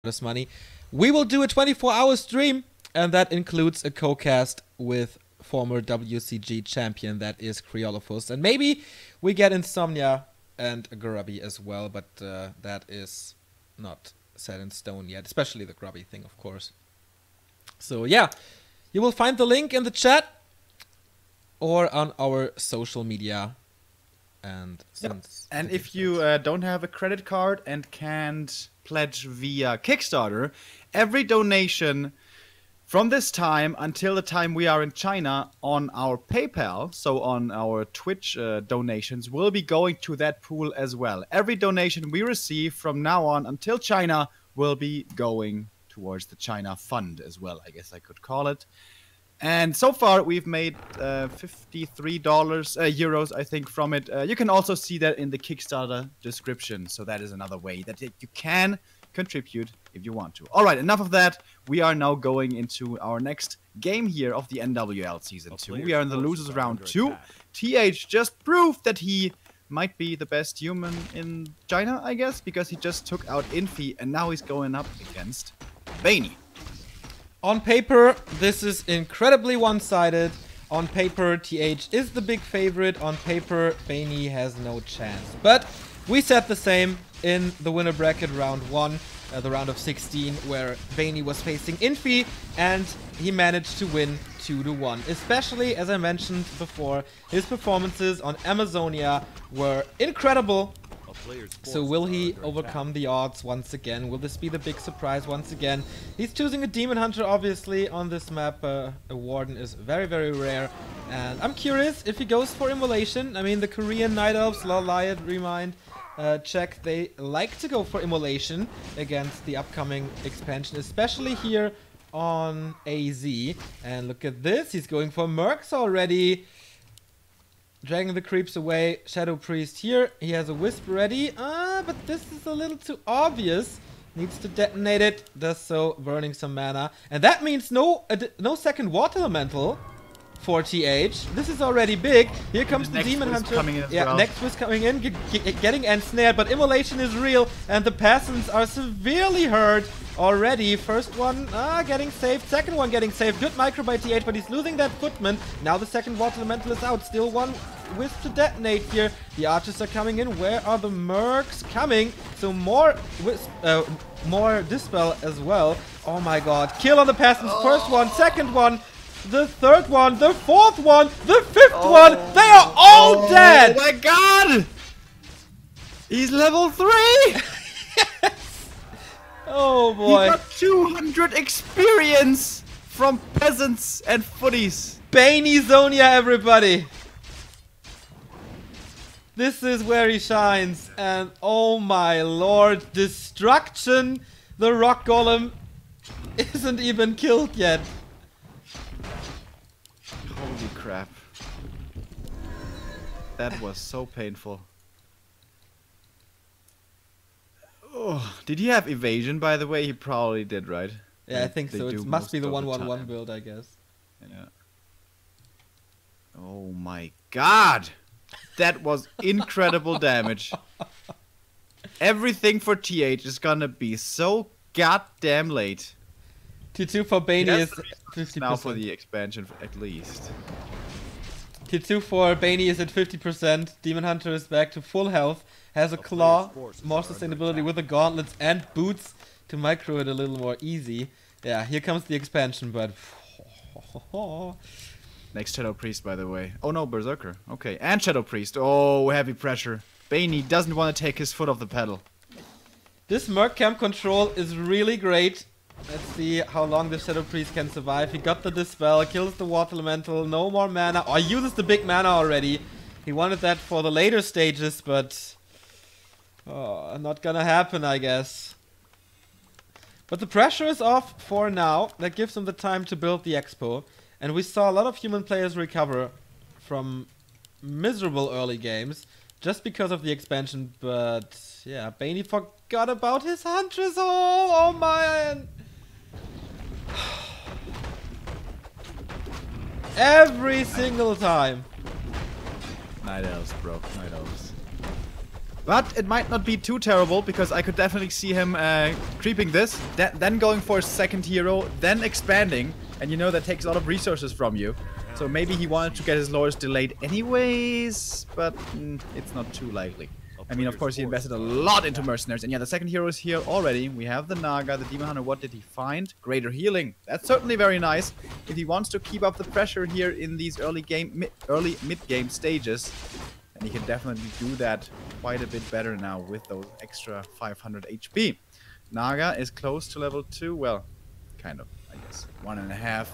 this money. We will do a 24-hour stream, and that includes a co-cast with former WCG champion, that is Kriolofus. And maybe we get Insomnia and Grubby as well, but that is not set in stone yet, especially the Grubby thing, of course. So yeah, you will find the link in the chat or on our social media. And and if you don't have a credit card and can't pledge via Kickstarter, every donation from this time until the time we are in China on our PayPal, so on our Twitch donations, will be going to that pool as well. Every donation we receive from now on until China will be going towards the China Fund as well, I guess I could call it. And so far, we've made €53, I think, from it. You can also see that in the Kickstarter description. So that is another way that you can contribute if you want to. All right, enough of that. We are now going into our next game here of the NWL Season 2. We are in the losers round 2. TH just proved that he might be the best human in China, I guess, because he just took out Infi, and now he's going up against Bany. On paper, this is incredibly one-sided. On paper, TH is the big favorite. On paper, Bany has no chance. But we said the same in the winner bracket round 1, the round of 16, where Bany was facing Infi, and he managed to win 2-1. Especially, as I mentioned before, his performances on Amazonia were incredible. So will he overcome the odds once again? Will this be the big surprise once again? He's choosing a Demon Hunter, obviously, on this map. A Warden is very, very rare. And I'm curious if he goes for Immolation. I mean, the Korean Night Elves, Loliot, Remind, Check, they like to go for Immolation against the upcoming expansion, especially here on AZ. And look at this, he's going for Mercs already. Dragging the creeps away. Shadow Priest here. He has a Wisp ready. But this is a little too obvious. Needs to detonate it. Does so, burning some mana. And that means no second Water Elemental for TH. This is already big. Here comes the Demon Hunter. Next Wisp coming in. Getting ensnared. But Immolation is real. And the peasants are severely hurt already. First one getting saved. Second one getting saved. Good micro by TH, but he's losing that footman. Now the second Water Elemental is out. Still one Wisp to detonate here. The archers are coming in. Where are the mercs coming? So more Wisp, more Dispel as well. Oh my god. Kill on the peasants. First one, second one, the third one, the fourth one, the fifth one. They are all dead. Oh my god! He's level 3! Oh boy. He got 200 experience from peasants and footies. Bany Zonia, everybody. This is where he shines. And oh my lord, destruction. The rock golem isn't even killed yet. Holy crap. That was so painful. Oh, did he have evasion, by the way? He probably did, right? Yeah, I think so. It must be the 1-1-1 build, I guess. Yeah. Oh my god! That was incredible damage. Everything for TH is gonna be so goddamn late. T2 for Bany is 50%. Now for the expansion, at least. T2 for Bany is at 50%. Demon Hunter is back to full health. Has a claw, more sustainability with the gauntlets and boots to micro it a little more easy. Yeah, here comes the expansion, but... Next Shadow Priest, by the way. Oh no, Berserker. Okay, and Shadow Priest. Oh, heavy pressure. Bany doesn't want to take his foot off the pedal. This Merc Camp control is really great. Let's see how long the Shadow Priest can survive. He got the Dispel, kills the Water Elemental, no more mana. Oh, he uses the big mana already. He wanted that for the later stages, but... oh, not gonna happen, I guess. But the pressure is off for now. That gives him the time to build the expo. And we saw a lot of human players recover from miserable early games just because of the expansion. But yeah, Bany forgot about his Huntress Hall. Oh man! Every single time. Night Elves, bro. Night Elves. But it might not be too terrible, because I could definitely see him creeping this, then going for a second hero, then expanding. And you know that takes a lot of resources from you. So maybe he wanted to get his lures delayed anyways, but it's not too likely. I mean, of course, he invested a lot into mercenaries. And yeah, the second hero is here already. We have the Naga, the Demon Hunter. What did he find? Greater healing. That's certainly very nice. If he wants to keep up the pressure here in these early mid-game stages, then he can definitely do that quite a bit better now with those extra 500 HP. Naga is close to level 2. Well, kind of, I guess. 1.5.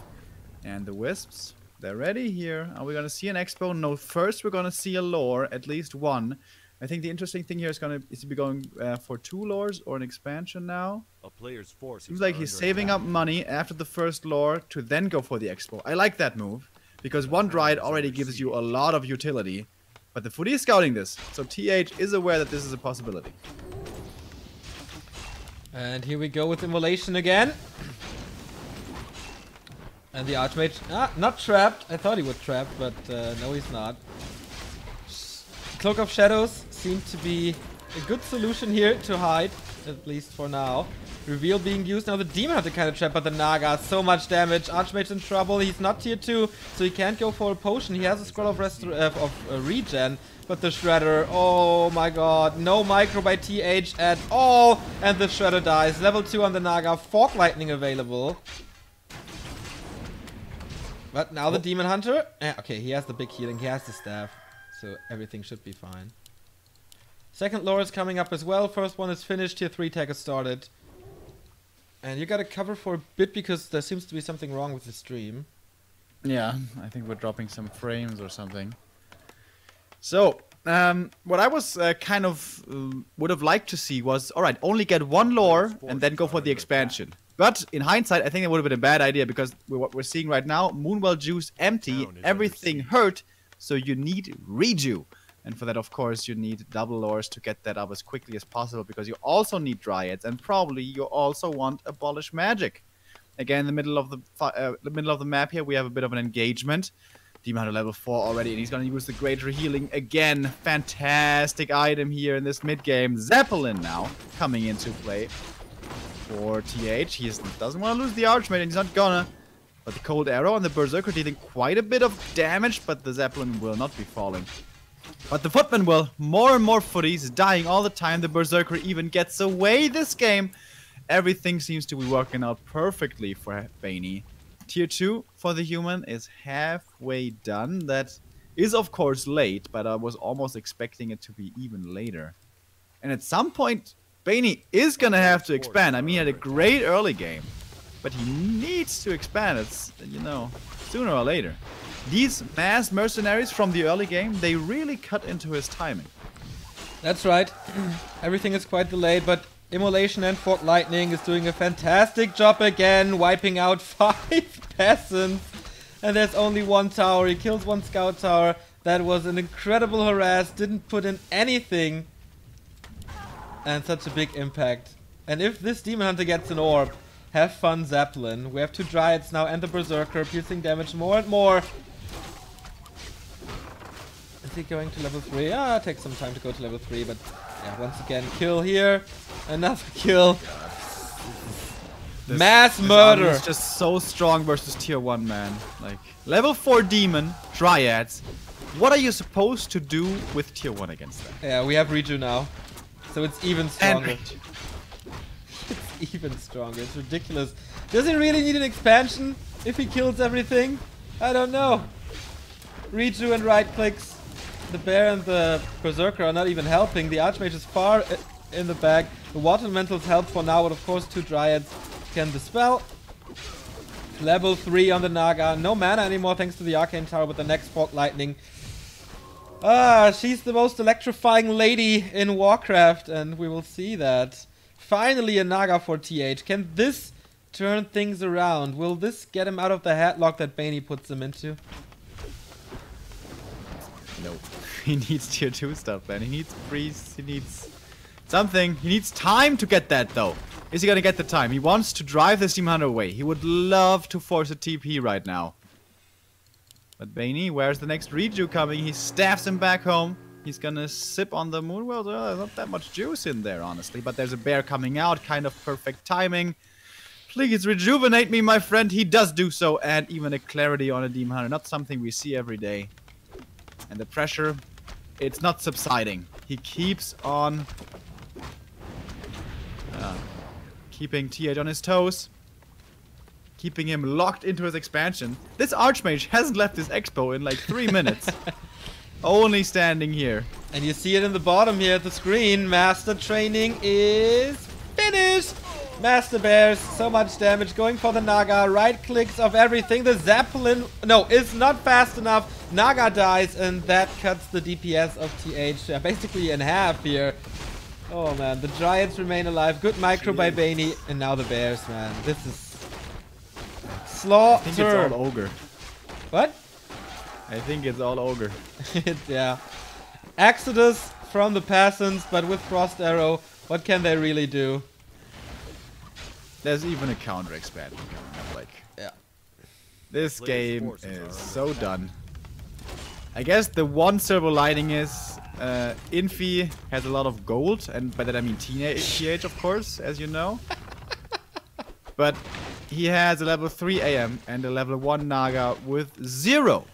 And the Wisps, they're ready here. Are we going to see an expo? No, first we're going to see a lore, at least one. I think the interesting thing here is to be going for 2 lores or an expansion now. A player's force Seems like he's saving up money after the first lore to then go for the expo. I like that move, because one Dryad already gives you a lot of utility. But the Footy is scouting this, so TH is aware that this is a possibility. And here we go with Immolation again. And the Archmage, not trapped. I thought he would trap, but no, he's not. Cloak of Shadows seems to be a good solution here to hide, at least for now. Reveal being used. Now the Demon Hunter kind of trapped, but the Naga, so much damage. Archmage in trouble. He's not tier 2, so he can't go for a potion. He has a scroll of regen, but the Shredder, oh my god, no micro by TH at all, and the Shredder dies. Level 2 on the Naga, Fork Lightning available. But now the Demon Hunter, okay, he has the big healing, he has the staff, so everything should be fine. Second lore is coming up as well. First one is finished, tier 3 tag is started. And you gotta cover for a bit because there seems to be something wrong with the stream. Yeah, I think we're dropping some frames or something. So, what I was would have liked to see was, alright, only get 1 lore and then go for the expansion. But in hindsight, I think it would have been a bad idea, because what we're seeing right now, Moonwell Juice empty, everything hurt, so you need Reju. And for that, of course, you need double lores to get that up as quickly as possible, because you also need Dryads, and probably you also want Abolish Magic. Again, in the middle of the map here, we have a bit of an engagement. Demon Hunter level 4 already, and he's going to use the Greater Healing again. Fantastic item here in this mid-game. Zeppelin now coming into play for TH. He doesn't want to lose the Archmage, and he's not gonna. But the Cold Arrow and the Berserker dealing quite a bit of damage, but the Zeppelin will not be falling. But the Footman will. More and more footies dying all the time. The Berserker even gets away this game. Everything seems to be working out perfectly for Bany. Tier 2 for the human is halfway done. That is, of course, late, but I was almost expecting it to be even later. And at some point, Bany is going to have to expand. I mean, he had a great early game, but he needs to expand. It's, you know, sooner or later. These mass mercenaries from the early game, they really cut into his timing. That's right. Everything is quite delayed, but Immolation and Fork Lightning is doing a fantastic job again, wiping out 5 peasants. And there's only 1 tower. He kills 1 scout tower. That was an incredible harass. Didn't put in anything. And such a big impact. And if this Demon Hunter gets an orb, have fun, Zeppelin. We have 2 Dryads now and the Berserker, piercing damage more and more. Is he going to level 3? Ah, it takes some time to go to level 3, but yeah, once again, kill here. Another kill. Mass murder. It's just so strong versus tier 1, man. Like, level 4 demon, Dryads. What are you supposed to do with tier 1 against that? Yeah, we have Reju now. So it's even stronger. It's even stronger. It's ridiculous. Does he really need an expansion if he kills everything? I don't know. Reju and right clicks. The bear and the berserker are not even helping. The archmage is far in the back. The water elementals help for now, but of course 2 dryads can dispel. Level 3 on the Naga. No mana anymore thanks to the arcane tower, but the next Fork Lightning. Ah, she's the most electrifying lady in Warcraft, and we will see that. Finally a Naga for TH. Can this turn things around? Will this get him out of the headlock that Bany puts him into? Nope. He needs tier 2 stuff, man. He needs priests, he needs something. He needs time to get that, though. Is he gonna get the time? He wants to drive this Demon Hunter away. He would love to force a TP right now. But Bany, where's the next Reju coming? He staffs him back home. He's gonna sip on the moon. Well, there's not that much juice in there, honestly. But there's a bear coming out. Kind of perfect timing. Please rejuvenate me, my friend. He does do so. And even a clarity on a Demon Hunter. Not something we see every day. And the pressure, it's not subsiding. He keeps on keeping TH on his toes. Keeping him locked into his expansion. This Archmage hasn't left his expo in like 3 minutes. Only standing here. And you see it in the bottom here at the screen. Master training is finished. Master Bears, so much damage. Going for the Naga. Right clicks of everything. The Zeppelin, no, is not fast enough. Naga dies, and that cuts the DPS of TH basically in half here. Oh man, the Giants remain alive. Good micro by Bany. And now the Bears, man. This is slaughter. I think it's all ogre. What? I think it's all ogre. Yeah. Exodus from the peasants, but with Frost Arrow, what can they really do? There's even a counter expansion coming up. Like, Yeah. this game is so done. I guess the one silver lining is Infi has a lot of gold, and by that I mean TH, of course, as you know. But he has a level 3 AM and a level 1 Naga with 0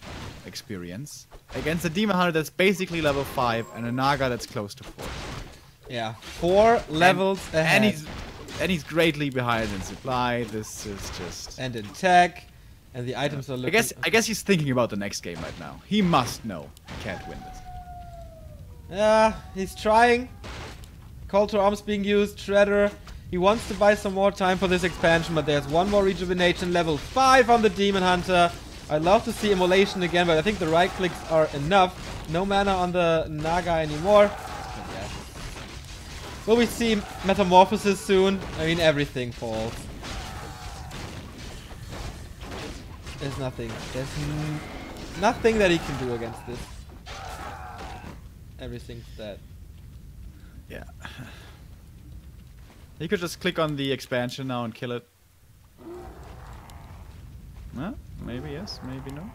experience against a Demon Hunter that's basically level 5 and a Naga that's close to 4. Yeah, 4 levels ahead. And he's greatly behind in supply. This is just... And in tech. And the items are looking... I guess he's thinking about the next game right now. He must know he can't win this. Yeah, he's trying. Call to arms being used. Shredder. He wants to buy some more time for this expansion, but there's one more rejuvenation. Level 5 on the Demon Hunter. I'd love to see Immolation again, but I think the right clicks are enough. No mana on the Naga anymore. But yeah. Will we see Metamorphosis soon? I mean, everything falls. There's nothing. There's nothing that he can do against this. Everything's dead. Yeah. He could just click on the expansion now and kill it. Huh? Maybe yes, maybe no.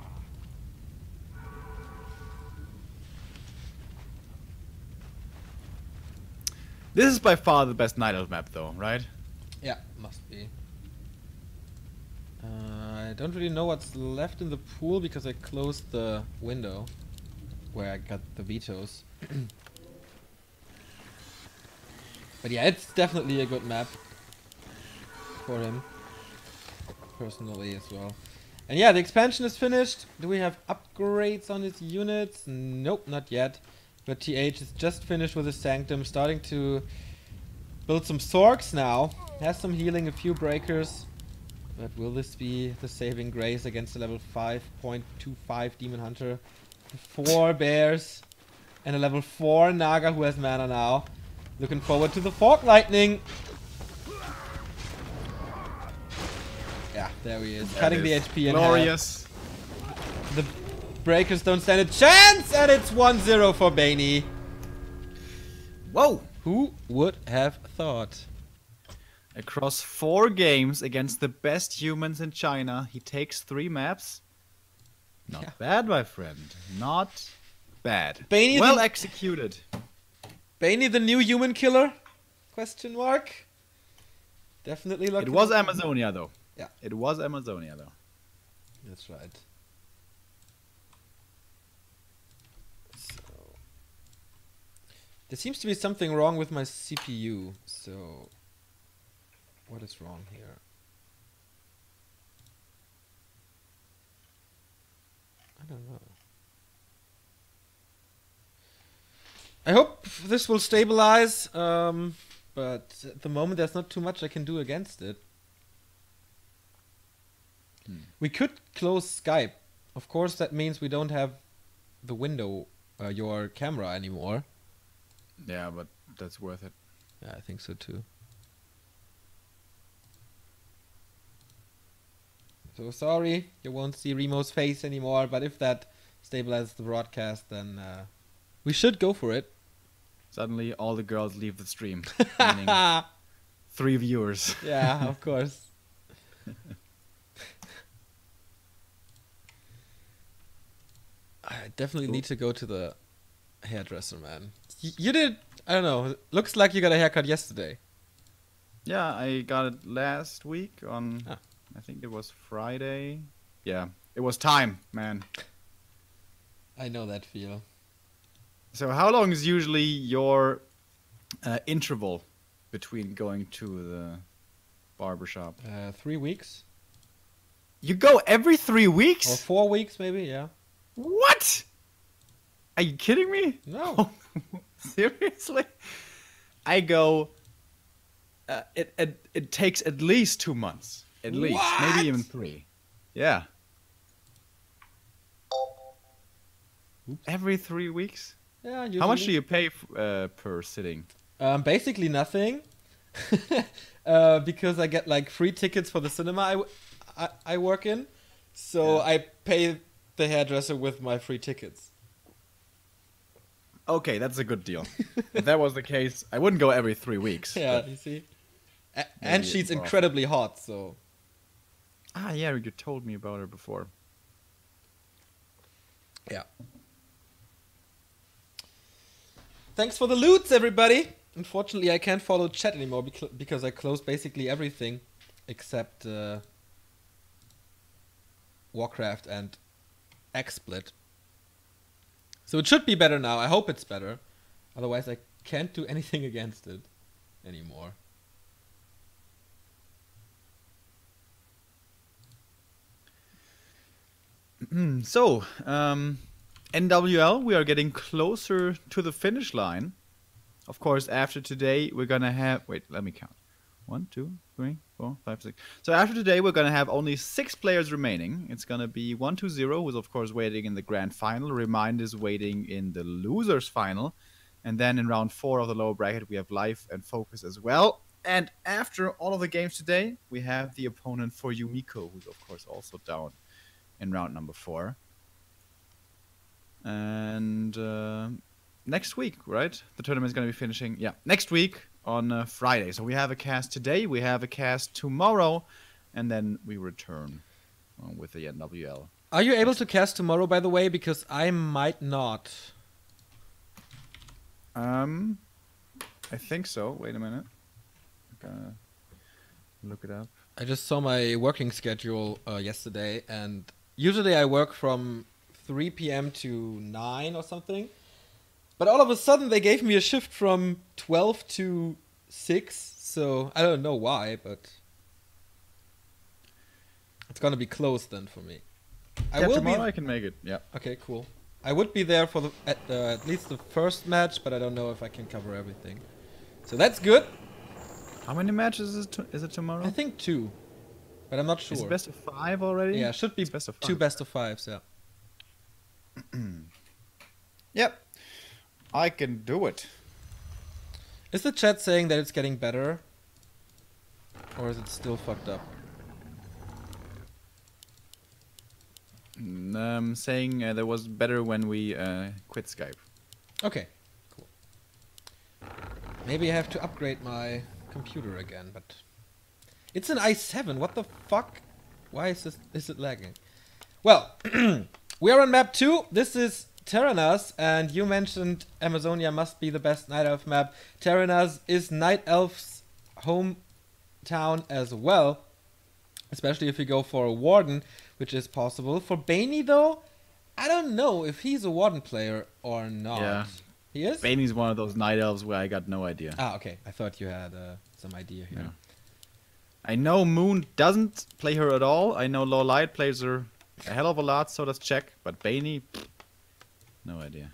This is by far the best Night Elf map though, right? Yeah, must be. I don't really know what's left in the pool because I closed the window where I got the vetoes. But yeah, it's definitely a good map for him, personally as well. And yeah, the expansion is finished. Do we have upgrades on his units? Nope, not yet. But TH is just finished with his Sanctum, starting to build some Sorks now. Has some healing, a few breakers. But will this be the saving grace against a level 5.25 Demon Hunter? 4 bears and a level 4 Naga who has mana now. Looking forward to the Fork Lightning. Yeah, there he is. Cutting the HP in glorious. half. The breakers don't stand a chance, and it's 1-0 for Bany. Whoa! Who would have thought? Across 4 games against the best humans in China, he takes 3 maps. Not bad, my friend. Not bad. Bany well executed. Bany the new human killer? Question mark. Definitely lucky. It was Amazonia though. Yeah. It was Amazonia though. That's right. So there seems to be something wrong with my CPU. So what is wrong here? I don't know. I hope this will stabilize, but at the moment there's not too much I can do against it. We could close Skype. Of course, that means we don't have the window, your camera anymore. Yeah, but that's worth it. Yeah, I think so too. So sorry, you won't see Remo's face anymore, but if that stabilizes the broadcast, then we should go for it. Suddenly, all the girls leave the stream, meaning 3 viewers. Yeah, of course. I definitely need to go to the hairdresser, man. You did, I don't know, looks like you got a haircut yesterday. Yeah, I got it last week on, Ah. I think it was Friday. Yeah, it was time, man. I know that feel. So how long is usually your interval between going to the barbershop? 3 weeks? You go every 3 Or weeks? 4 weeks, maybe, yeah. What? Are you kidding me? No. Seriously? I go. It takes at least 2 months, at least, What? maybe even 3. Yeah. Oops. Every 3 weeks. Yeah, usually. How much do you pay per sitting? Basically nothing. Because I get like free tickets for the cinema I work in. So Yeah. I pay the hairdresser with my free tickets. Okay, that's a good deal. If that was the case, I wouldn't go every 3 weeks. Yeah, but- you see? And Maybe she's more often. incredibly hot, so. Ah, yeah, you told me about her before. Yeah. Thanks for the loots, everybody! Unfortunately, I can't follow chat anymore because I closed basically everything except Warcraft and XSplit. So it should be better now. I hope it's better. Otherwise, I can't do anything against it anymore. So, NWL, we are getting closer to the finish line. Of course, after today, we're gonna have. Wait, let me count. 1, 2, 3, 4, 5, 6. So after today, we're gonna have only 6 players remaining. It's gonna be 1-0, who's of course waiting in the grand final. Remind is waiting in the losers final, and then in round 4 of the lower bracket, we have Life and Focus as well. And after all of the games today, we have the opponent for Yumiko, who's of course also down in round number 4. And next week, right? The tournament is going to be finishing, yeah, next week on Friday. So we have a cast today, we have a cast tomorrow, and then we return with the NWL. Are you able to cast tomorrow, by the way? Because I might not. I think so. Wait a minute. I'm gonna look it up. I just saw my working schedule yesterday, and usually I work from 3 p.m. to 9 or something. But all of a sudden they gave me a shift from 12 to 6, so I don't know why, but it's gonna be closed then for me. Yeah, tomorrow I can make it. Yeah. Okay, cool. I would be there for at least the first match, but I don't know if I can cover everything. So that's good. How many matches is it tomorrow? I think 2, but I'm not sure. Is it best of 5 already? Yeah, should be It's best of 2 5. best of 5s, yeah. Yep. I can do it. Is the chat saying that it's getting better? Or is it still fucked up? Saying that was better when we quit Skype. Okay, cool. Maybe I have to upgrade my computer again, but it's an i7. What the fuck? Why is it lagging? Well, we are on map 2. This is Terranas, and you mentioned Amazonia must be the best Night Elf map. Terranas is Night Elf's hometown as well, especially if you go for a Warden, which is possible. For Bany, though, I don't know if he's a Warden player or not. Yeah. He is? Bany's one of those night elves where I got no idea. Ah, okay. I thought you had some idea here. Yeah. I know Moon doesn't play her at all. I know Low Light plays her a hell of a lot, so does Check. But Bany, no idea.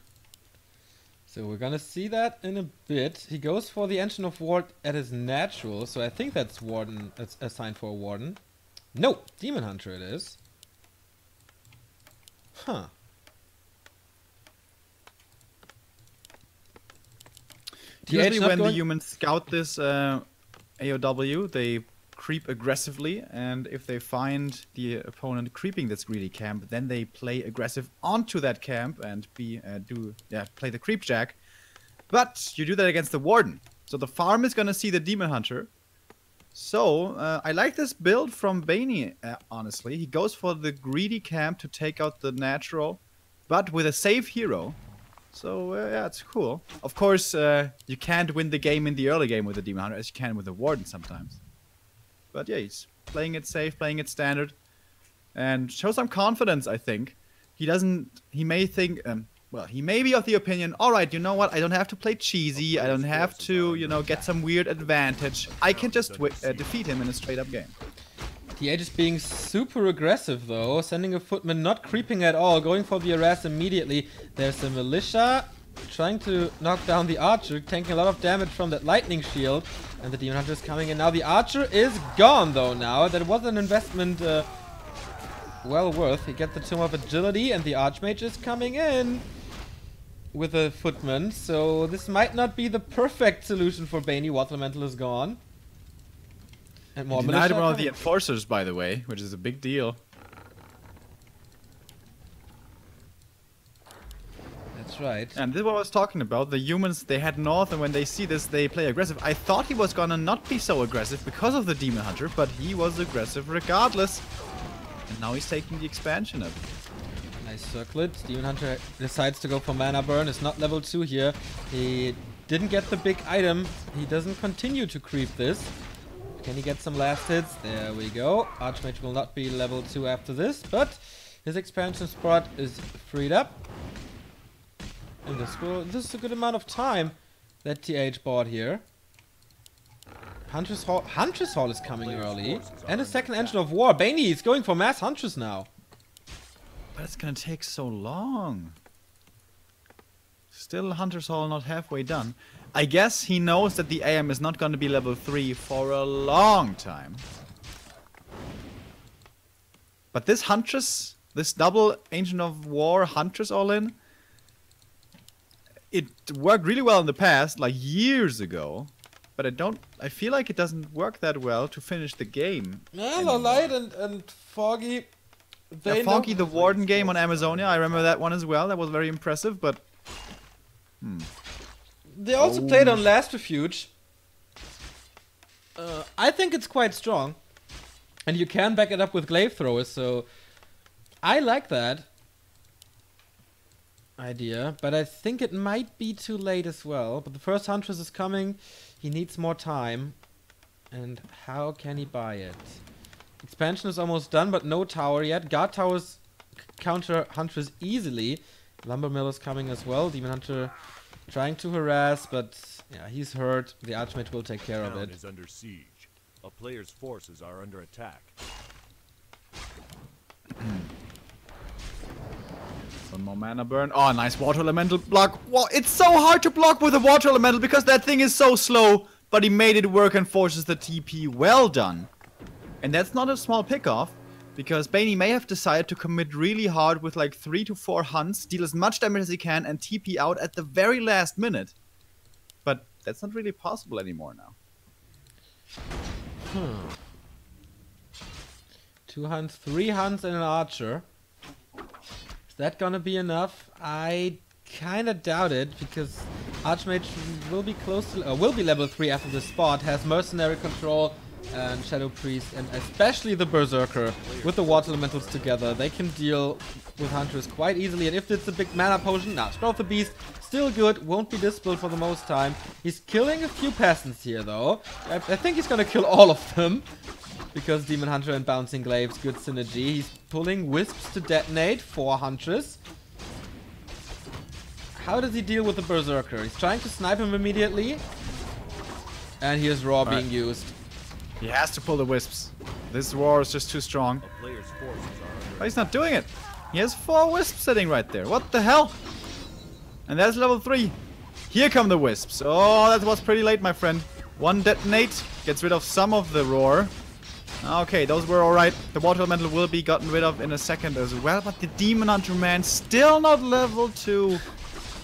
So we're gonna see that in a bit. He goes for the Engine of Ward at his natural, so I think that's Warden. It's a sign for a Warden. No, Demon Hunter it is. Huh. Usually not when the going- humans scout this AOW, they creep aggressively, and if they find the opponent creeping this greedy camp, then they play aggressive onto that camp and play the creep jack. But you do that against the Warden, so the farm is gonna see the Demon Hunter. So I like this build from Bany, honestly. He goes for the greedy camp to take out the natural, but with a safe hero. So yeah, it's cool. Of course, you can't win the game in the early game with the Demon Hunter as you can with the Warden sometimes. But yeah, he's playing it safe, playing it standard, and shows some confidence, I think. He may think, well, he may be of the opinion, alright, you know what, I don't have to play cheesy, I don't have to, you know, get some weird advantage. I can just defeat him in a straight up game. TH is being super aggressive though, sending a footman, not creeping at all, going for the harass immediately. There's a militia trying to knock down the archer, taking a lot of damage from that lightning shield, and the Demon Hunter is coming in now. The archer is gone though now. That was an investment well worth. He gets the Tomb of Agility, and the Archmage is coming in with a footman, so this might not be the perfect solution for Bany. Water Elemental is gone. And more denied one of the enforcers, by the way, which is a big deal. That's right. And this is what I was talking about. The humans, they head north, and when they see this, they play aggressive. I thought he was gonna not be so aggressive because of the Demon Hunter, but he was aggressive regardless. And now he's taking the expansion up. Nice circlet. Demon Hunter decides to go for mana burn. It's not level 2 here. He didn't get the big item. He doesn't continue to creep this. Can he get some last hits? There we go. Archmage will not be level 2 after this, but his expansion spot is freed up. And this is a good amount of time that TH bought here. Huntress Hall is coming early. And a second engine of war. Bany is going for mass Huntress now. But it's gonna take so long. Still Hunter's Hall not halfway done. I guess he knows that the AM is not gonna be level 3 for a long time. But this Huntress, this double Ancient of War Huntress all-in, it worked really well in the past, like years ago. But I feel like it doesn't work that well to finish the game. Yeah, Light and Foggy. Yeah, Foggy, the Warden game on Amazonia, I remember that one as well. That was very impressive, but... They also played on Last Refuge. I think it's quite strong. And you can back it up with glaive throwers, so... I like that idea, but I think it might be too late as well. But the first Huntress is coming. He needs more time. And how can he buy it? Expansion is almost done, but no tower yet. Guard towers counter Huntress easily. Lumber Mill is coming as well. Demon Hunter trying to harass, but yeah, he's hurt. The Archmage will take care of it. Is under siege. A player's forces are under attack. One more mana burn. Oh, nice water elemental block. Wow, it's so hard to block with a water elemental because that thing is so slow. But he made it work and forces the TP. Well done. And that's not a small pick-off, because Bany may have decided to commit really hard with like 3 to 4 hunts, deal as much damage as he can, and TP out at the very last minute. But that's not really possible anymore now. 2 hunts, 3 hunts, and an archer. Is that gonna be enough? I kinda doubt it, because Archmage will be close to, will be level 3 after this spot, has mercenary control and Shadow Priest, and especially the Berserker with the Water Elementals together. They can deal with Huntress quite easily, and if it's a big mana potion, nah, Sprout the Beast, still good, won't be dispelled for the most time. He's killing a few peasants here though. I think he's gonna kill all of them, because Demon Hunter and Bouncing Glaives, good synergy. He's pulling Wisps to detonate for Huntress. How does he deal with the Berserker? He's trying to snipe him immediately. And here's Raw being used. He has to pull the Wisps. This war is just too strong. But he's not doing it. He has 4 Wisps sitting right there. What the hell? And that's level 3. Here come the Wisps. Oh, that was pretty late, my friend. 1 detonate. Gets rid of some of the roar. Okay, those were alright. The Water Elemental will be gotten rid of in a second as well. But the Demon Hunter man still not level 2.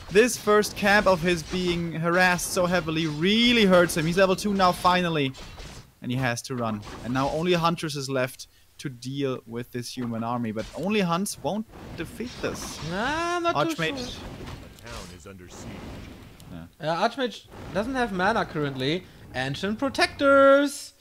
This first camp of his being harassed so heavily really hurts him. He's level 2 now, finally. And he has to run. And now only Huntress is left to deal with this human army. But only Hunts won't defeat this. Nah, not Archmage. too sure. The town is under siege. Archmage doesn't have mana currently. Ancient Protectors!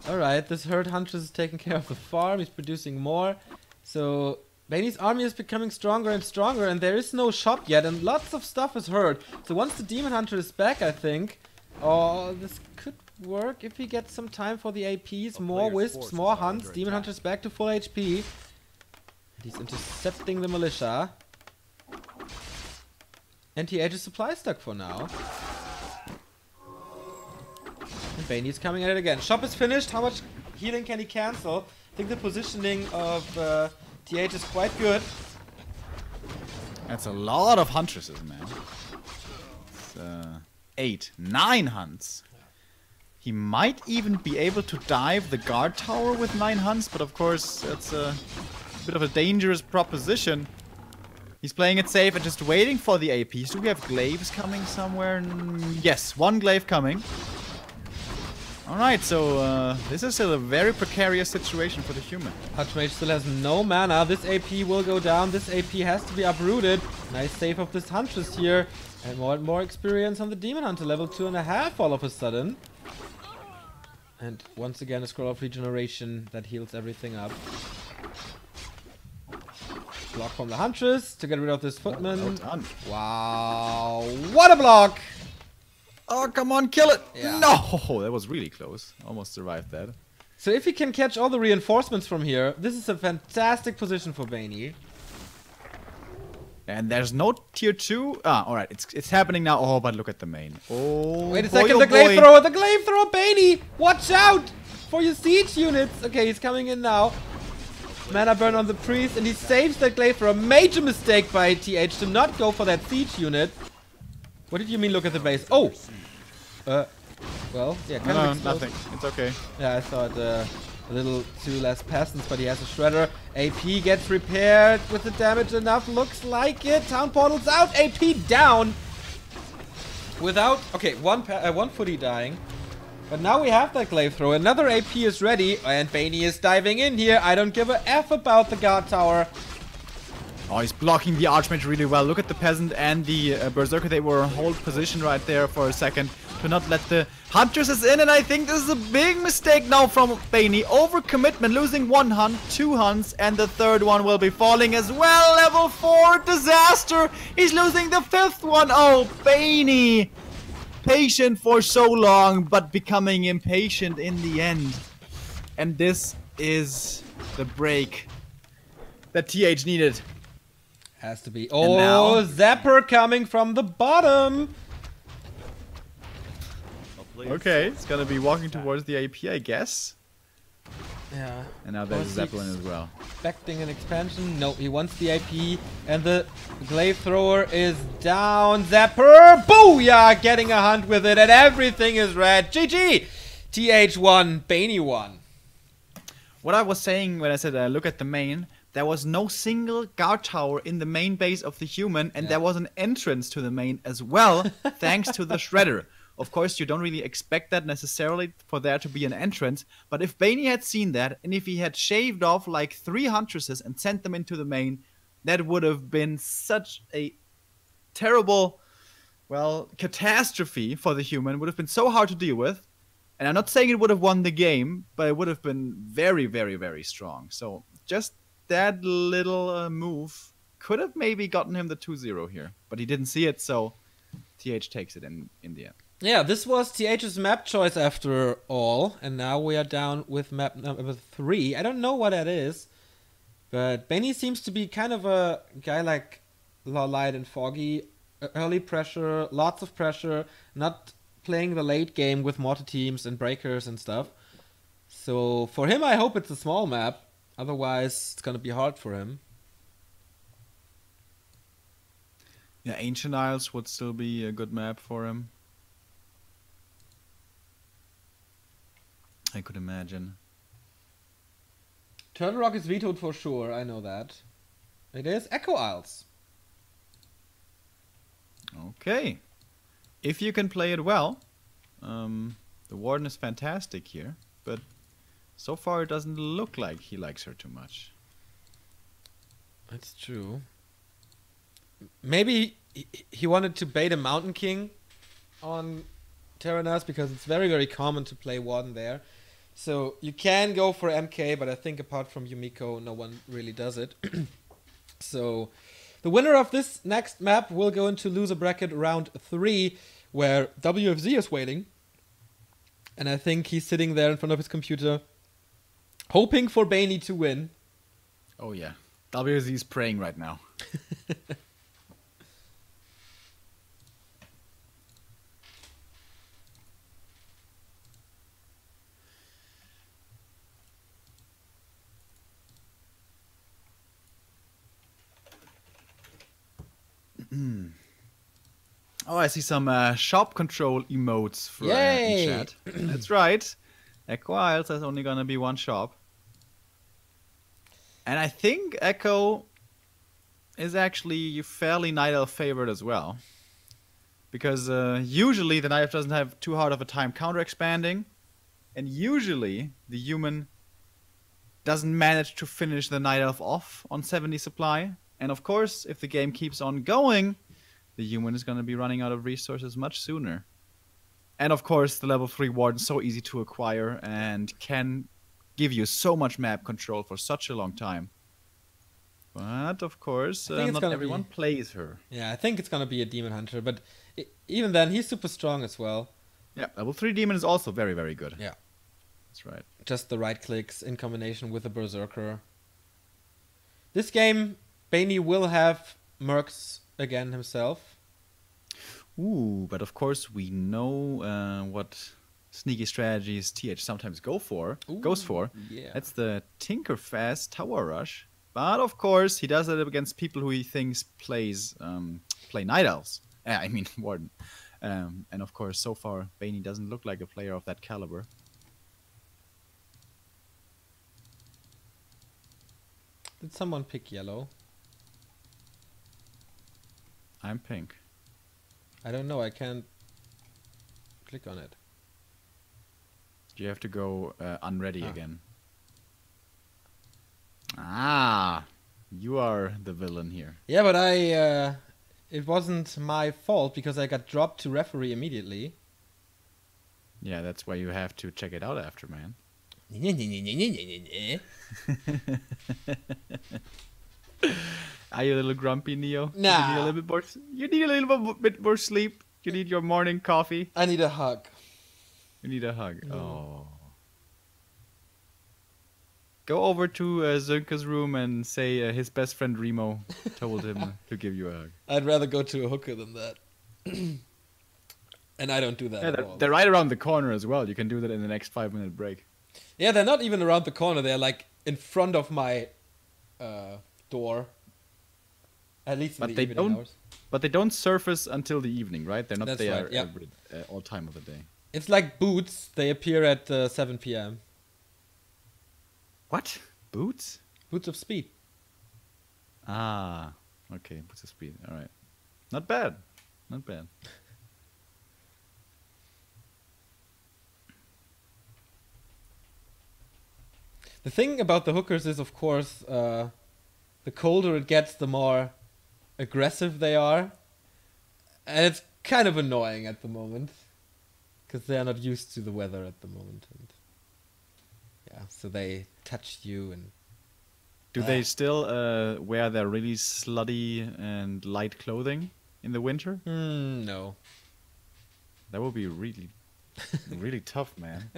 Alright, this hurt Huntress is taking care of the farm. He's producing more. So Bany's army is becoming stronger and stronger, and there is no shot yet, and lots of stuff is hurt. So once the Demon Hunter is back, I think, oh, this could work if he gets some time for the APs. More wisps, more hunts. Demon Hunter's back to full HP. He's intercepting the militia. And TH is supply stuck for now. And Bany's coming at it again. Shop is finished. How much healing can he cancel? I think the positioning of TH is quite good. That's a lot of huntresses, man. It's, 8, 9 hunts. He might even be able to dive the guard tower with 9 hunts, but of course it's a bit of a dangerous proposition. He's playing it safe and just waiting for the APs. Do we have glaives coming somewhere? Yes, 1 glaive coming. Alright, so this is still a very precarious situation for the human. Archmage still has no mana. This AP will go down. This AP has to be uprooted. Nice save of this Huntress here. And more experience on the Demon Hunter. Level 2.5 all of a sudden. And once again a Scroll of Regeneration that heals everything up. Block from the Huntress to get rid of this Footman. Well done. Wow. What a block! Oh, come on, kill it! Yeah. No! That was really close. Almost survived that. So if he can catch all the reinforcements from here, this is a fantastic position for Bany. And there's no tier 2. Ah, alright, it's happening now. Oh, but look at the main. Oh, Wait a second, the glaive thrower, Bany! Watch out for your siege units! Okay, he's coming in now. Mana burn on the priest, and he saves that glaive thrower. Major mistake by TH to not go for that siege unit. What did you mean, look at the base? Oh! Well, yeah, kind of explosive. Nothing. It's okay. Yeah, I thought a little too less peasants, but he has a shredder. AP gets repaired with the damage enough. Looks like it. Town portal's out. AP down. Without... Okay, one footy dying. But now we have that glaive thrower. Another AP is ready. And Bany is diving in here. I don't give a F about the guard tower. Oh, he's blocking the Archmage really well. Look at the Peasant and the Berserker. They were in hold position right there for a second to not let the Huntresses in. And I think this is a big mistake now from Bany. Overcommitment, losing 1 hunt, 2 hunts, and the 3rd one will be falling as well. Level 4, disaster. He's losing the 5th one. Oh, Bany. Patient for so long, but becoming impatient in the end. And this is the break that TH needed. Has to be. Oh, Zapper coming from the bottom. Okay, it's gonna be walking towards the AP, I guess. Yeah. And now there's Zeppelin as well. Expecting an expansion. No, he wants the AP. And the glaive thrower is down. Zapper! Booyah! Getting a hunt with it. And everything is red. GG! TH1, Bany 1. What I was saying when I said look at the main, there was no single guard tower in the main base of the human, and there was an entrance to the main as well, thanks to the shredder. Of course, you don't really expect that necessarily for there to be an entrance, but if Bany had seen that, and if he had shaved off like 3 Huntresses and sent them into the main, that would have been such a terrible, well, catastrophe for the human. It would have been so hard to deal with. And I'm not saying it would have won the game, but it would have been very, very, very strong. So just that little move could have maybe gotten him the 2-0 here. But he didn't see it, so TH takes it in the end. Yeah, this was TH's map choice after all. And now we are down with map number 3. I don't know what that is. But Bany seems to be kind of a guy like Light and Foggy. Early pressure, lots of pressure, not playing the late game with mortar teams and breakers and stuff. So for him, I hope it's a small map. Otherwise, it's going to be hard for him. Yeah, Ancient Isles would still be a good map for him. I could imagine. Turtle Rock is vetoed for sure, I know that. It is Echo Isles. Okay. If you can play it well, the Warden is fantastic here, but so far it doesn't look like he likes her too much. That's true. Maybe he wanted to bait a Mountain King on Terranas because it's very, very common to play Warden there. So you can go for MK, but I think apart from Yumiko, no one really does it. So the winner of this next map will go into loser bracket round 3, where WFZ is waiting. And I think he's sitting there in front of his computer, hoping for Bany to win. Oh yeah, WZ is praying right now. Oh, I see some shop control emotes for in chat. That's right. Echo Isles, there's only gonna be one shop. And I think Echo is actually fairly Night Elf favored as well. Because usually the Night Elf doesn't have too hard of a time counter expanding. And usually the human doesn't manage to finish the Night Elf off on 70 supply. And of course, if the game keeps on going, the human is going to be running out of resources much sooner. And of course, the level 3 Warden is so easy to acquire and can give you so much map control for such a long time. But of course, not everyone plays her. Yeah, I think it's going to be a Demon Hunter, but even then, he's super strong as well. Yeah, level 3 Demon is also very, very good. Yeah. That's right. Just the right clicks in combination with the Berserker. This game, Bany will have Mercs again himself. Ooh, but of course we know what sneaky strategies TH sometimes goes for. Yeah. That's the Tinkerfast Tower Rush. But of course he does it against people who he thinks play Night Elves. I mean Warden. And of course so far Bany doesn't look like a player of that caliber. Did someone pick yellow? I'm pink. I don't know, I can't click on it. You have to go unready again. Ah, you are the villain here. Yeah, but it wasn't my fault because I got dropped to referee immediately. Yeah, that's why you have to check it out after, man. Are you a little grumpy, Neo? Nah. You need a little bit more sleep. You need your morning coffee. I need a hug. You need a hug. No. Oh. Go over to Zunka's room and say his best friend Remo told him to give you a hug. I'd rather go to a hooker than that. And I don't do that at all. They're right around the corner as well. You can do that in the next 5-minute break. Yeah, they're not even around the corner. They're like in front of my door. At least in the evening hours. But they don't surface until the evening, right? They're not That's there right, yeah. all time of the day. It's like boots. They appear at 7 p.m. What? Boots? Boots of Speed. Ah, okay. Boots of Speed. All right. Not bad. Not bad. The thing about the hookers is, of course, the colder it gets, the more aggressive they are. And it's kind of annoying at the moment. Because they are not used to the weather at the moment. And yeah, so they touch you and... Do they still wear their really slutty and light clothing in the winter? No. That would be really, really tough, man.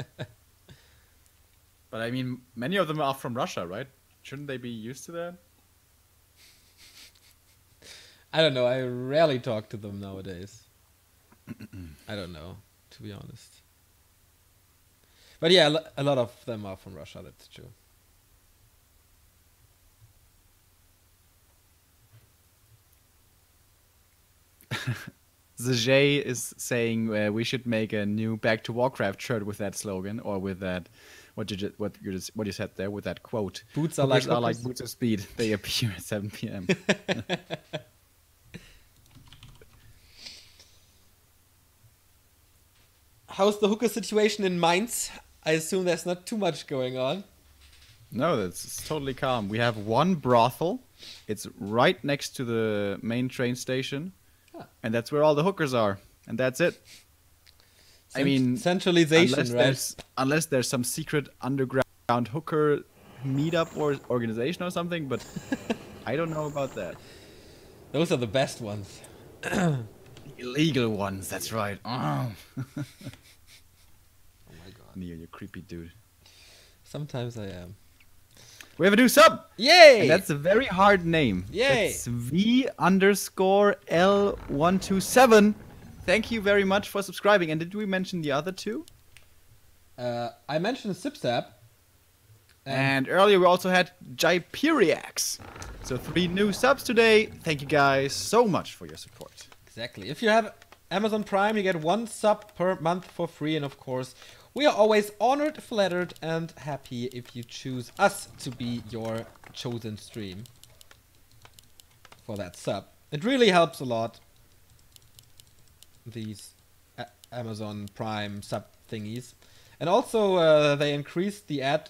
But I mean, many of them are from Russia, right? Shouldn't they be used to that? I don't know. I rarely talk to them nowadays. I don't know, to be honest. But yeah, a lot of them are from Russia, that's true. Zajay is saying we should make a new Back to Warcraft shirt with that slogan, or with that what you said there with that quote. Boots are like boots of speed. They appear at 7 p.m. How's the hooker situation in Mainz? I assume there's not too much going on. No, it's totally calm. We have one brothel. It's right next to the main train station. And that's where all the hookers are. And that's it. I mean, centralization, right? Unless there's some secret underground hooker meetup or organization or something, but I don't know about that. Those are the best ones. Illegal ones, that's right. Oh. Oh my god. Neo, you creepy dude. Sometimes I am. We have a new sub! Yay! And that's a very hard name. Yay! It's V_L127. Thank you very much for subscribing. And did we mention the other two? I mentioned Sipsap. And earlier we also had Gyperiax. So 3 new subs today. Thank you guys so much for your support. Exactly. If you have Amazon Prime, you get 1 sub per month for free. And of course, we are always honored, flattered, and happy if you choose us to be your chosen stream for that sub. It really helps a lot. These Amazon Prime sub thingies. And also, they increased the ad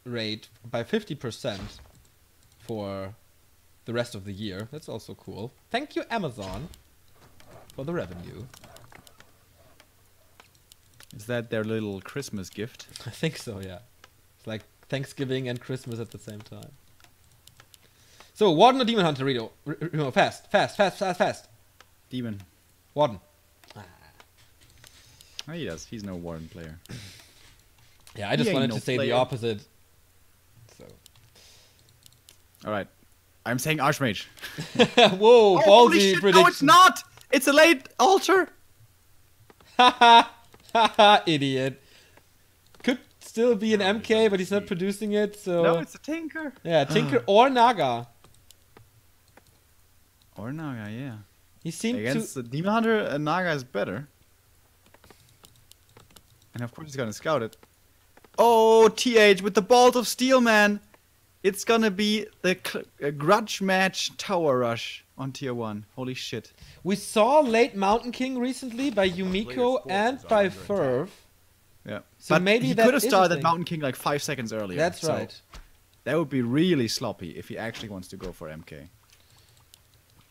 rate by 50% for the rest of the year. That's also cool. Thank you, Amazon, for the revenue. Is that their little Christmas gift? I think so, yeah. It's like Thanksgiving and Christmas at the same time. So, Warden or Demon Hunter, Rito? Fast. Demon. Warden. Oh, he does. He's no Warden player. Yeah, I just wanted to say the opposite. So. Alright. I'm saying Archmage. Whoa, ballsy prediction. No, it's not! It's a late altar! Haha, idiot. Could still be an MK, but he's not producing it, so... No, it's a Tinker. Yeah, Tinker or Naga. Or Naga, yeah. He seemed Against the Demon Hunter, Naga is better. And of course he's gonna scout it. Oh, TH with the balls of steel, man! It's gonna be the grudge match tower rush on tier 1. Holy shit. We saw late Mountain King recently by Yumiko and by Ferv. Yeah. So but maybe he that could have is a started thing. Mountain King like 5 seconds earlier. That's so right. That would be really sloppy if he actually wants to go for MK.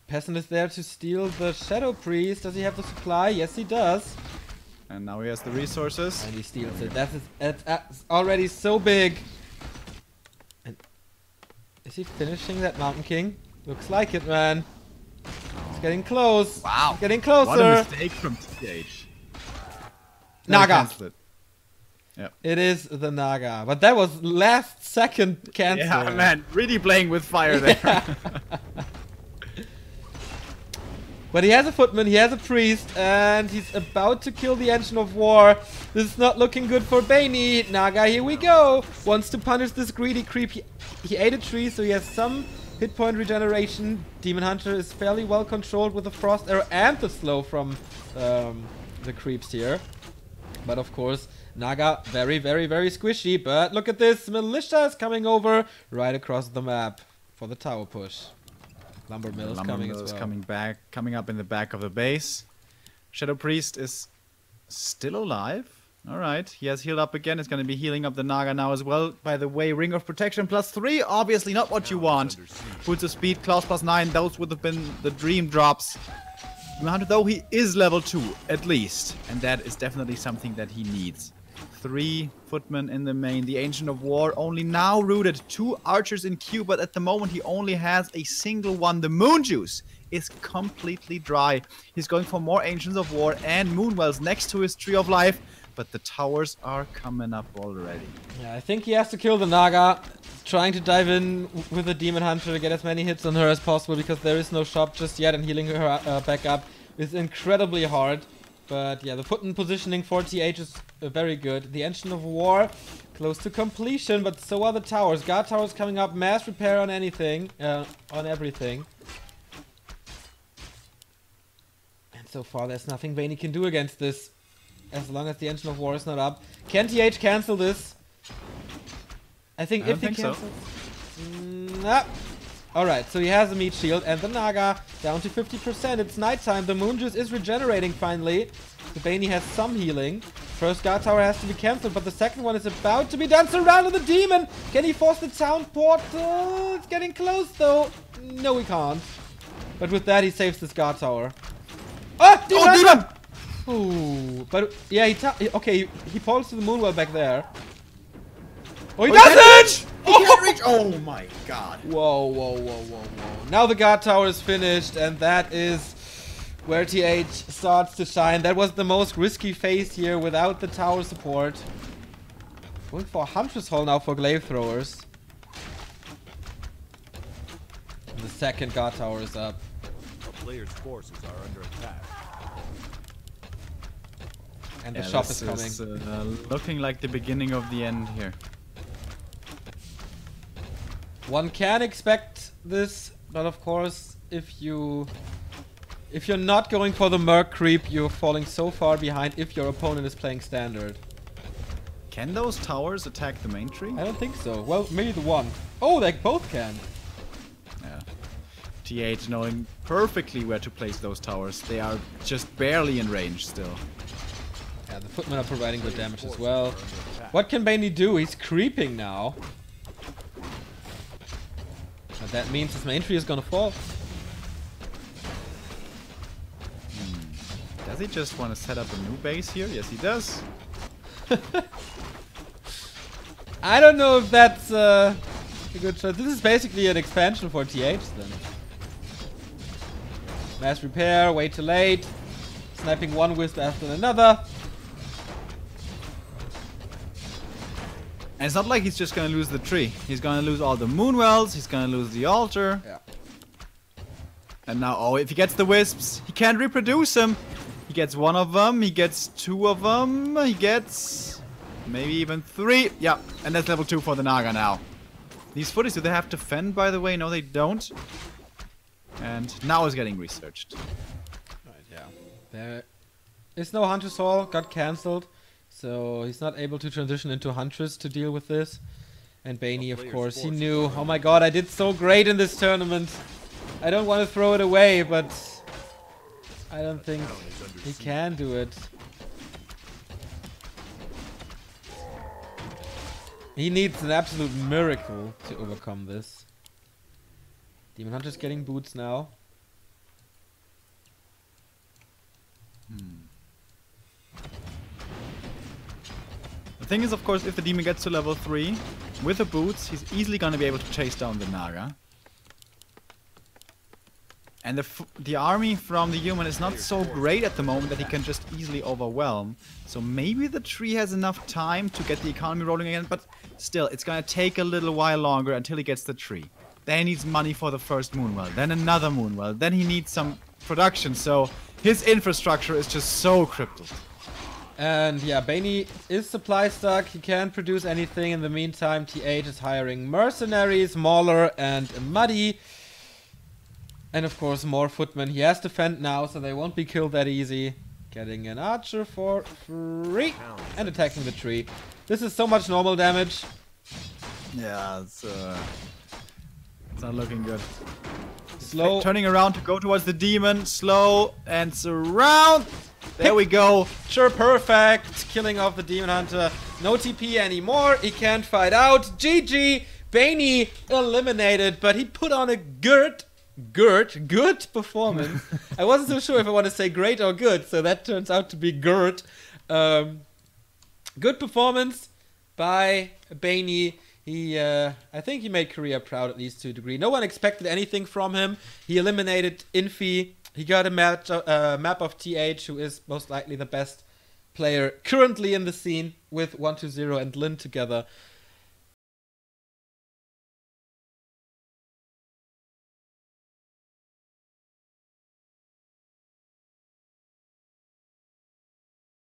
Peasant is there to steal the Shadow Priest. Does he have the supply? Yes, he does. And now he has the resources. And he steals it. That's already so big. And is he finishing that Mountain King? Looks like it, man. It's getting close. Wow. It's getting closer. What a mistake from TH. Naga. Yep. It is the Naga. But that was last second cancel. Yeah, man. Really playing with fire there. But he has a footman, he has a priest, and he's about to kill the Engine of War. This is not looking good for Bany. Naga, here we go. Wants to punish this greedy creep. He ate a tree, so he has some hit point regeneration. Demon Hunter is fairly well controlled with the Frost Arrow and the slow from the creeps here. But of course, Naga very, very, very squishy. But look at this. Militia is coming over right across the map for the tower push. Lumber Mill is coming as well. coming up in the back of the base. Shadow Priest is still alive. Alright, he has healed up again. It's going to be healing up the Naga now as well. By the way, Ring of Protection +3, obviously not what you want. Boots of Speed, Claws +9, those would have been the dream drops. Though he is level 2, at least. And that is definitely something that he needs. 3 footmen in the main. The Ancient of War only now rooted 2 archers in queue, but at the moment he only has a single one. The Moon Juice is completely dry. He's going for more Ancients of War and Moonwells next to his Tree of Life, but the towers are coming up already. Yeah, I think he has to kill the Naga. Trying to dive in with the Demon Hunter to get as many hits on her as possible because there is no shop just yet, and healing her back up is incredibly hard. But yeah, the footman positioning for TH is very good. The Engine of War close to completion, but so are the towers. Guard towers coming up, mass repair on anything, on everything. And so far there's nothing Bany can do against this, as long as the Engine of War is not up. Can TH cancel this? I think if he cancels... Nah. Alright, so he has a meat shield, and the Naga down to 50%. It's nighttime. The Moon Juice is regenerating finally. The Bany has some healing. First guard tower has to be cancelled, but the second one is about to be done. Surrounded the demon! Can he force the town portal? It's getting close though. No, he can't. But with that, he saves this guard tower. Oh, demon! Ooh, but yeah, he pulls to the Moonwell back there. Oh, he doesn't! He can't reach. Oh my god. Whoa, whoa, whoa, whoa, whoa. Now the guard tower is finished, and that is where TH starts to shine. That was the most risky phase here without the tower support. Going for a Huntress Hole now for Glaive Throwers. And the second guard tower is up. A player's forces are under attack. And the shop is coming. Looking like the beginning of the end here. One can expect this, but of course, if you're not going for the Merc creep, you're falling so far behind if your opponent is playing standard. Can those towers attack the main tree? I don't think so. Well, maybe the one. Oh, they both can. Yeah. TH knowing perfectly where to place those towers. They are just barely in range still. Yeah, the footmen are providing good damage as well. What can Bany do? He's creeping now. But that means his main tree is gonna fall. Does he just want to set up a new base here? Yes, he does. I don't know if that's a good choice. This is basically an expansion for TH then. Mass repair, way too late. Sniping one wisp after another. And it's not like he's just gonna lose the tree. He's gonna lose all the moonwells, he's gonna lose the altar. Yeah. And now, oh, if he gets the wisps, he can't reproduce them. He gets one of them, he gets two of them, he gets maybe even three. Yeah, and that's level 2 for the Naga now. These footies, do they have to fend, by the way? No, they don't. And now it's getting researched. Right, yeah. There is no Huntress Hall, got cancelled. So he's not able to transition into Huntress to deal with this. And Bany, of course, he knew, oh my god, I did so great in this tournament. I don't want to throw it away, but I don't think he can do it. He needs an absolute miracle to overcome this. Demon Hunter's getting boots now. The thing is, of course, if the demon gets to level 3 with the boots, he's easily going to be able to chase down the Naga. And the army from the human is not so great at the moment that he can just easily overwhelm. So maybe the tree has enough time to get the economy rolling again, but still, it's going to take a little while longer until he gets the tree. Then he needs money for the first moonwell, then another moonwell, then he needs some production, so his infrastructure is just so crippled. And yeah, Bany is supply stuck, he can't produce anything. In the meantime, TH is hiring mercenaries, Mauler and Muddy. And of course more footmen. He has to fend now, so they won't be killed that easy. Getting an archer for free and attacking the tree. This is so much normal damage. Yeah, it's not looking good. Slow. Turning around to go towards the demon. Slow and surround. There we go. Sure, perfect. Killing off the demon hunter. No TP anymore. He can't fight out. GG. Bany eliminated, but he put on a good performance. I wasn't so sure if I want to say great or good, so that turns out to be good. Good performance by Bany. I think he made Korea proud, at least to a degree. No one expected anything from him. He eliminated Infi. He got a map of TH, who is most likely the best player currently in the scene, with 120 and Lin together.